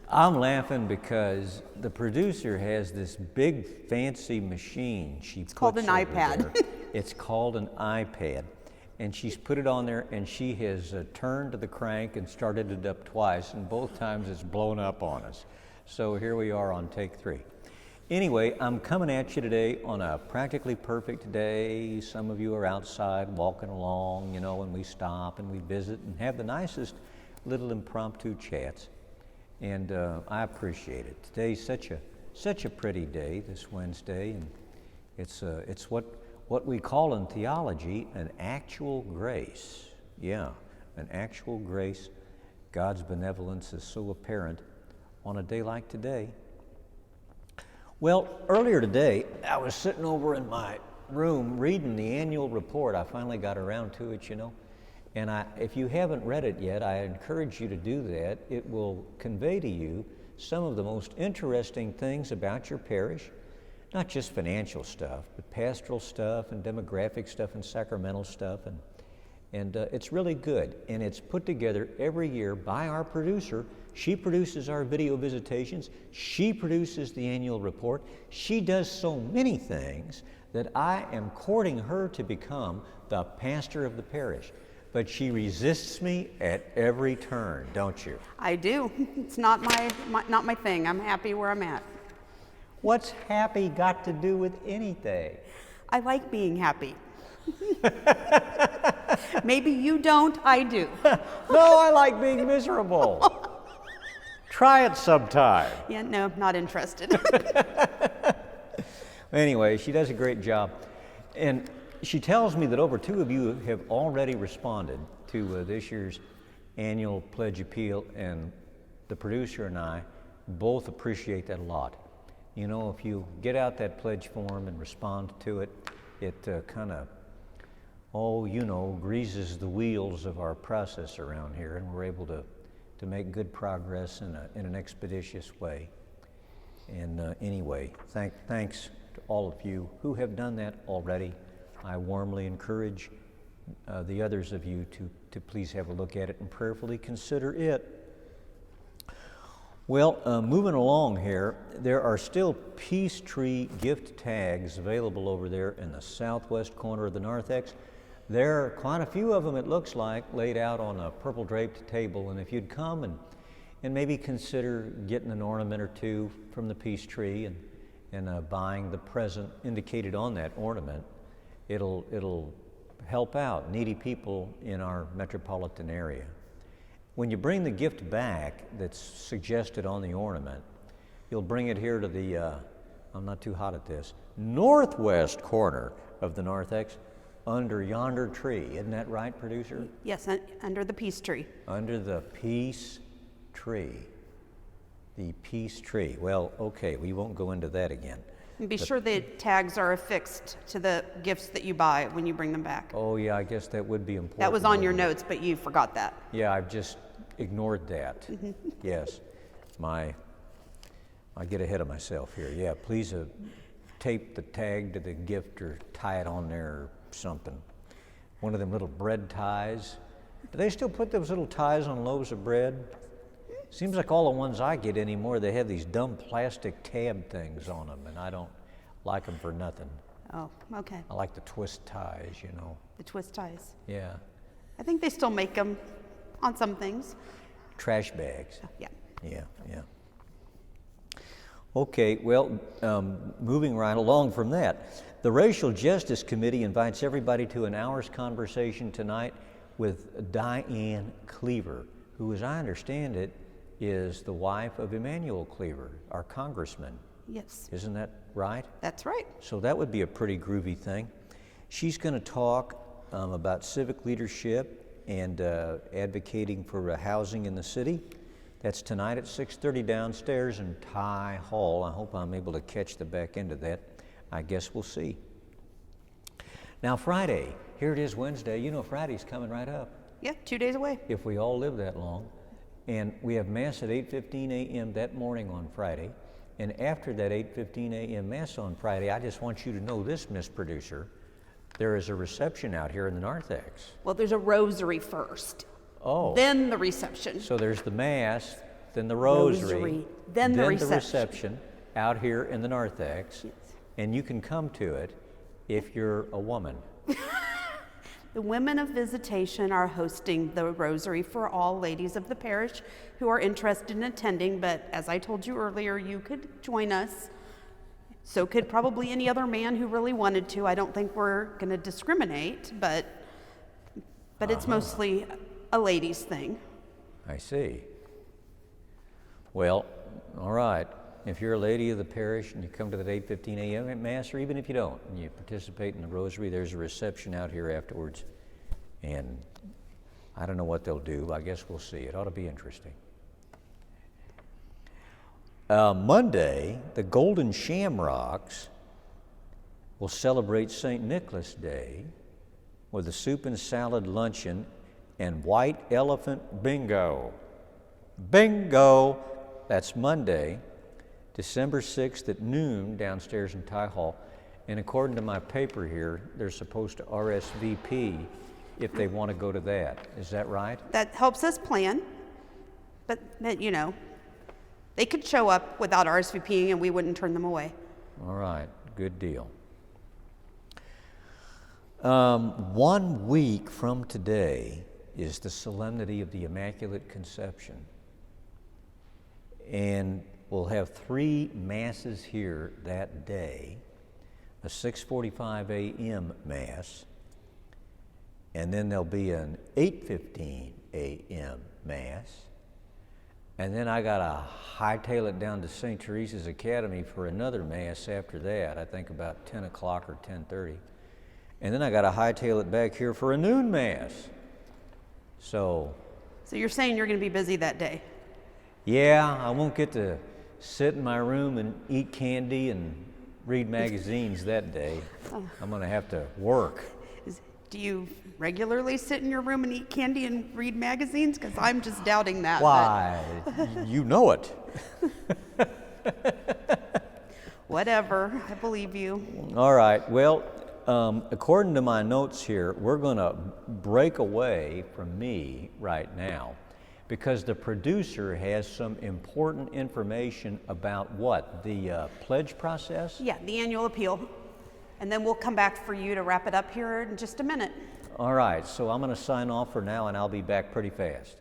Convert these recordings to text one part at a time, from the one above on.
I'm laughing because the producer has this big fancy machine It's called an iPad. It's called an iPad. And she's put it on there and she has turned to the crank and started it up twice, and both times it's blown up on us. So here we are on take 3. Anyway, I'm coming at you today on a practically perfect day. Some of you are outside walking along, and we stop and we visit and have the nicest little impromptu chats. And I appreciate it. Today's such a pretty day, this Wednesday, and it's what we call in theology an actual grace. Yeah, an actual grace. God's benevolence is so apparent on a day like today. Well, earlier today, I was sitting over in my room reading the annual report. I finally got around to it, And if you haven't read it yet, I encourage you to do that. It will convey to you some of the most interesting things about your parish, not just financial stuff, but pastoral stuff and demographic stuff and sacramental stuff. And it's really good. And it's put together every year by our producer. She produces our video visitations. She produces the annual report. She does so many things that I am courting her to become the pastor of the parish. But she resists me at every turn, don't you? I do. It's not my thing. I'm happy where I'm at. What's happy got to do with anything? I like being happy. Maybe you don't, I do. No, I like being miserable. Try it sometime. Yeah, no, not interested. Anyway, she does a great job. And she tells me that over 2 of you have already responded to this year's annual pledge appeal, and the producer and I both appreciate that a lot. If you get out that pledge form and respond to it, it kind of, greases the wheels of our process around here, and we're able to make good progress in an expeditious way. And anyway, thanks to all of you who have done that already. I warmly encourage the others of you to please have a look at it and prayerfully consider it. Well, moving along here, there are still peace tree gift tags available over there in the southwest corner of the narthex. There are quite a few of them, it looks like, laid out on a purple draped table. And if you'd come and maybe consider getting an ornament or two from the peace tree and buying the present indicated on that ornament, it'll help out needy people in our metropolitan area. When you bring the gift back that's suggested on the ornament, you'll bring it here to the, I'm not too hot at this, northwest corner of the narthex under yonder tree. Isn't that right, producer? Yes, under the peace tree. Under the peace tree. The peace tree. Well, okay, we won't go into that again. And be sure the tags are affixed to the gifts that you buy when you bring them back. Oh yeah, I guess that would be important. That was on your notes, but you forgot that. Yeah, I've just ignored that. Yes, I get ahead of myself here. Yeah, please tape the tag to the gift or tie it on there or something. One of them little bread ties. Do they still put those little ties on loaves of bread? Seems like all the ones I get anymore, they have these dumb plastic tab things on them, and I don't like them for nothing. Oh, okay. I like the twist ties, The twist ties. Yeah. I think they still make them on some things. Trash bags. Yeah. Yeah. Okay, well, moving right along from that, the Racial Justice Committee invites everybody to an hour's conversation tonight with Diane Cleaver, who, as I understand it, is the wife of Emmanuel Cleaver, our congressman. Yes. Isn't that right? That's right. So that would be a pretty groovy thing. She's going to talk about civic leadership and advocating for housing in the city. That's tonight at 6:30 downstairs in Ty Hall. I hope I'm able to catch the back end of that. I guess we'll see. Now Friday, here it is Wednesday. Friday's coming right up. Yeah, 2 days away. If we all live that long. And we have Mass at 8:15 a.m. that morning on Friday. And after that 8:15 a.m. Mass on Friday, I just want you to know this, Miss Producer, there is a reception out here in the narthex. Well, there's a rosary first. Oh. Then the reception. So there's the Mass, then the rosary, Rosary, then the reception. reception out here in the narthex, and you can come to it if you're a woman. The women of Visitation are hosting the rosary for all ladies of the parish who are interested in attending, but as I told you earlier, you could join us. So could probably any other man who really wanted to. I don't think we're going to discriminate, but it's mostly a ladies' thing. I see. Well, all right. If you're a lady of the parish and you come to the 8:15 a.m. at Mass, or even if you don't, and you participate in the rosary, there's a reception out here afterwards. And I don't know what they'll do. I guess we'll see. It ought to be interesting. Monday, the Golden Shamrocks will celebrate St. Nicholas Day with a soup and salad luncheon and white elephant bingo. Bingo! That's Monday, December 6th at noon downstairs in Ty Hall. And according to my paper here, they're supposed to RSVP if they want to go to that. Is that right? That helps us plan, but you know, they could show up without RSVPing and we wouldn't turn them away. All right, good deal. 1 week from today is the Solemnity of the Immaculate Conception. And we'll have 3 masses here that day, a 6:45 a.m. Mass, and then there'll be an 8:15 a.m. Mass, and then I got to hightail it down to St. Teresa's Academy for another Mass after that, I think about 10 o'clock or 10:30. And then I got to hightail it back here for a noon Mass. So you're saying you're going to be busy that day? Yeah, I won't get to sit in my room and eat candy and read magazines that day. I'm going to have to work. Do you regularly sit in your room and eat candy and read magazines? Because I'm just doubting that. Why, you know it. Whatever, I believe you. All right, well, according to my notes here, we're going to break away from me right now because the producer has some important information about what? The pledge process? Yeah, the annual appeal. And then we'll come back for you to wrap it up here in just a minute. All right, so I'm going to sign off for now and I'll be back pretty fast.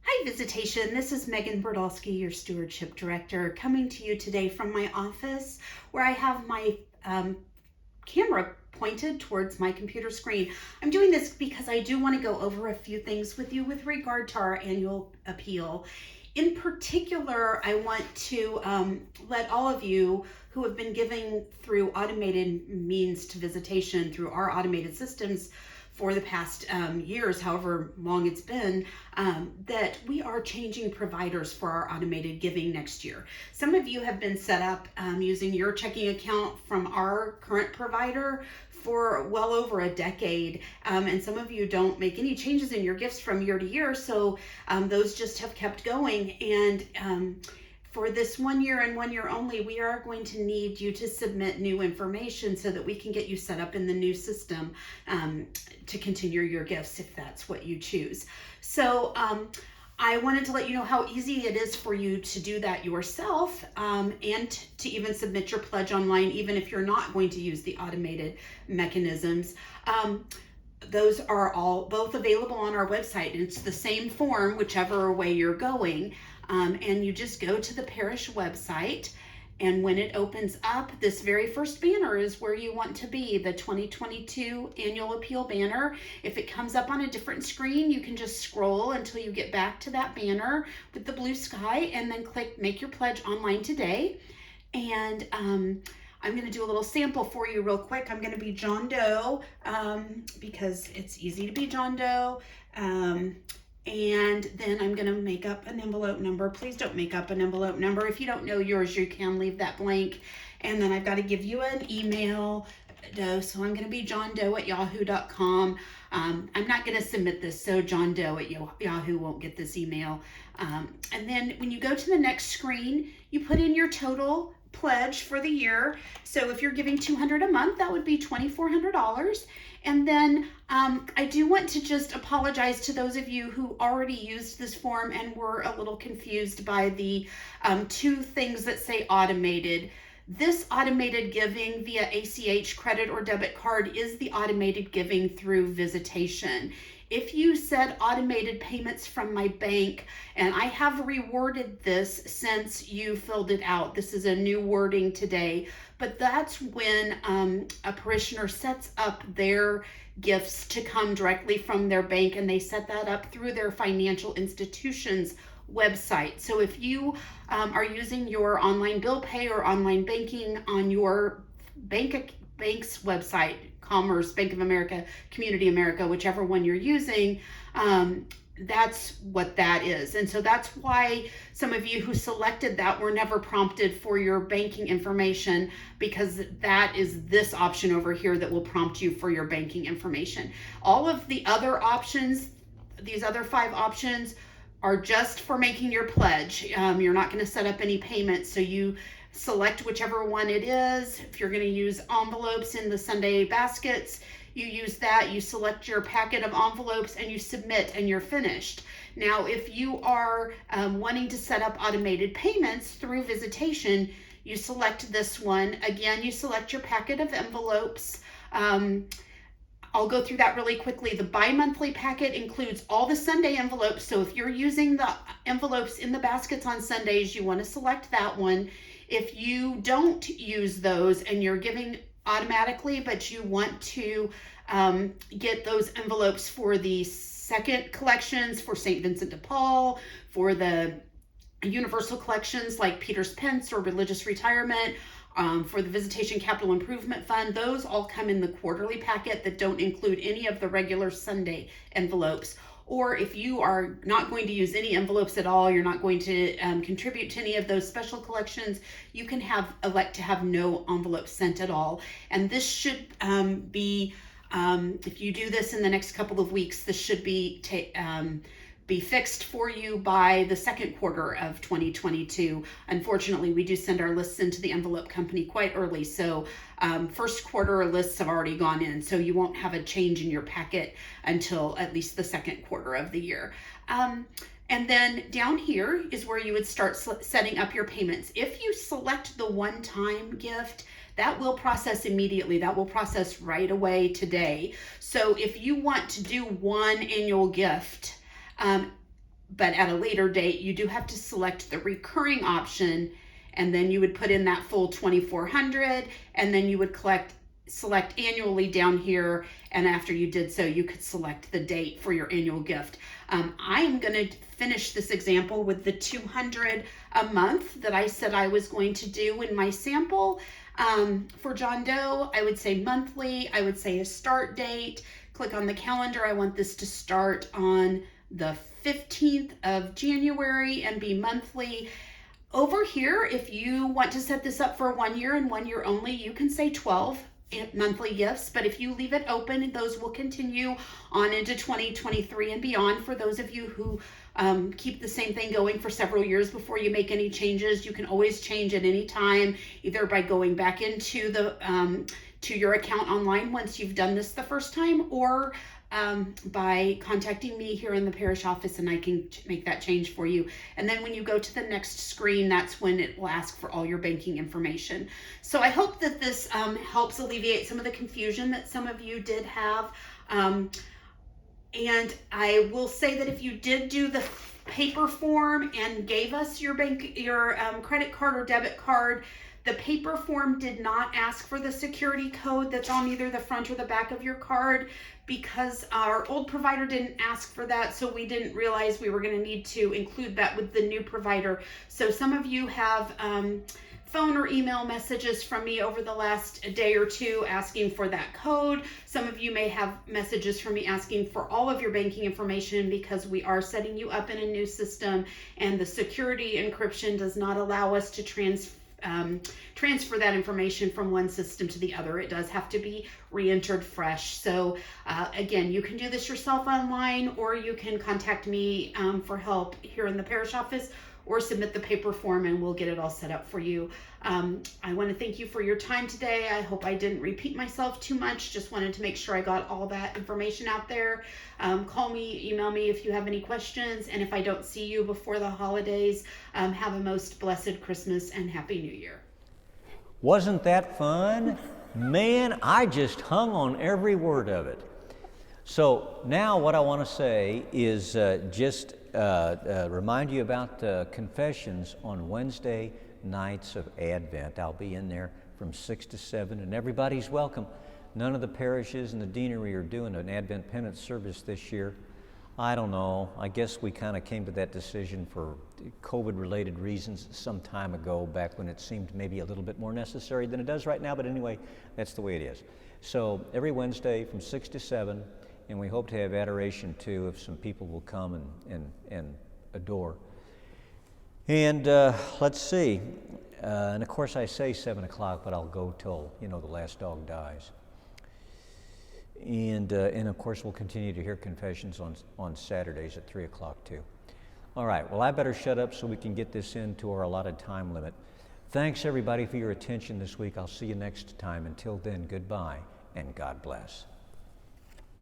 Hi, Visitation. This is Megan Brodolsky, your Stewardship Director, coming to you today from my office where I have my camera pointed towards my computer screen. I'm doing this because I do want to go over a few things with you with regard to our annual appeal. In particular, I want to let all of you who have been giving through automated means to Visitation through our automated systems for the past years, however long it's been, that we are changing providers for our automated giving next year. Some of you have been set up using your checking account from our current provider for well over a decade, and some of you don't make any changes in your gifts from year to year, so those just have kept going. And for this 1 year and 1 year only, we are going to need you to submit new information so that we can get you set up in the new system to continue your gifts if that's what you choose. So I wanted to let you know how easy it is for you to do that yourself and to even submit your pledge online, even if you're not going to use the automated mechanisms. Those are all both available on our website. It's the same form, whichever way you're going. And you just go to the parish website, and when it opens up, this very first banner is where you want to be, the 2022 annual appeal banner. If it comes up on a different screen, you can just scroll until you get back to that banner with the blue sky and then click Make Your Pledge Online Today. And I'm going to do a little sample for you real quick. I'm going to be John Doe because it's easy to be John Doe. And then I'm going to make up an envelope number. Please don't make up an envelope number. If you don't know yours, you can leave that blank. And then I've got to give you an email. So I'm going to be johndoe@yahoo.com. I'm not going to submit this, so johndoe@yahoo won't get this email. And then when you go to the next screen, you put in your total pledge for the year. So if you're giving $200 a month, that would be $2,400. And then I do want to just apologize to those of you who already used this form and were a little confused by the two things that say automated. This automated giving via ACH credit or debit card is the automated giving through Visitation. If you said automated payments from my bank, and I have reworded this since you filled it out, this is a new wording today, but that's when a parishioner sets up their gifts to come directly from their bank, and they set that up through their financial institution's website. So if you are using your online bill pay or online banking on your bank's website, Commerce, Bank of America, Community America, whichever one you're using, that's what that is. And so that's why some of you who selected that were never prompted for your banking information, because that is this option over here that will prompt you for your banking information. All of the other options, these other 5 options, are just for making your pledge. You're not going to set up any payments, so you select whichever one it is. If you're going to use envelopes in the Sunday baskets, you use that. You select your packet of envelopes and you submit, and you're finished. Now, if you are wanting to set up automated payments through Visitation, you select this one. Again, you select your packet of envelopes. I'll go through that really quickly. The bi-monthly packet includes all the Sunday envelopes. So if you're using the envelopes in the baskets on Sundays, you want to select that one. If you don't use those and you're giving automatically, but you want to get those envelopes for the second collections, for St. Vincent de Paul, for the universal collections like Peter's Pence or Religious Retirement, for the Visitation Capital Improvement Fund, those all come in the quarterly packet that don't include any of the regular Sunday envelopes. Or if you are not going to use any envelopes at all, you're not going to contribute to any of those special collections, you can elect to have no envelopes sent at all. And this should be, if you do this in the next couple of weeks, this should be fixed for you by the second quarter of 2022. Unfortunately, we do send our lists into the envelope company quite early, so first quarter lists have already gone in, so you won't have a change in your packet until at least the second quarter of the year. And then down here is where you would start setting up your payments. If you select the one-time gift, that will process immediately. That will process right away today. So if you want to do one annual gift, but at a later date, you do have to select the recurring option, and then you would put in that full $2,400, and then you would select annually down here, and after you did so, you could select the date for your annual gift. I'm going to finish this example with the $200 a month that I said I was going to do in my sample. For John Doe, I would say monthly. I would say a start date. Click on the calendar. I want this to start on the 15th of January and be monthly. Over here, if you want to set this up for 1 year and 1 year only, you can say 12 monthly gifts, but if you leave it open, those will continue on into 2023 and beyond. For those of you who keep the same thing going for several years before you make any changes, you can always change at any time, either by going back into the to your account online once you've done this the first time, or by contacting me here in the parish office, and I can make that change for you. And then when you go to the next screen, that's when it will ask for all your banking information. So I hope that this helps alleviate some of the confusion that some of you did have. And I will say that if you did do the paper form and gave us your credit card or debit card, the paper form did not ask for the security code that's on either the front or the back of your card, because our old provider didn't ask for that, so we didn't realize we were going to need to include that with the new provider. So some of you have phone or email messages from me over the last day or two asking for that code. Some of you may have messages from me asking for all of your banking information, because we are setting you up in a new system, and the security encryption does not allow us to transfer that information from one system to the other. It does have to be re-entered fresh. So again, you can do this yourself online, or you can contact me for help here in the parish office, or submit the paper form and we'll get it all set up for you. I want to thank you for your time today. I hope I didn't repeat myself too much. Just wanted to make sure I got all that information out there. Call me, email me if you have any questions. And if I don't see you before the holidays, have a most blessed Christmas and Happy New Year. Wasn't that fun? Man, I just hung on every word of it. So now what I want to say is just remind you about confessions on Wednesday nights of Advent. I'll be in there from 6 to 7, and everybody's welcome. None of the parishes and the deanery are doing an Advent penance service this year. I don't know. I guess we kind of came to that decision for COVID-related reasons some time ago, back when it seemed maybe a little bit more necessary than it does right now. But anyway, that's the way it is. So every Wednesday from 6 to 7, and we hope to have adoration too, if some people will come and adore. And let's see. And of course I say 7 o'clock, but I'll go till, the last dog dies. And of course we'll continue to hear confessions on Saturdays at 3 o'clock too. All right, well I better shut up so we can get this into our allotted time limit. Thanks everybody for your attention this week. I'll see you next time. Until then, goodbye and God bless.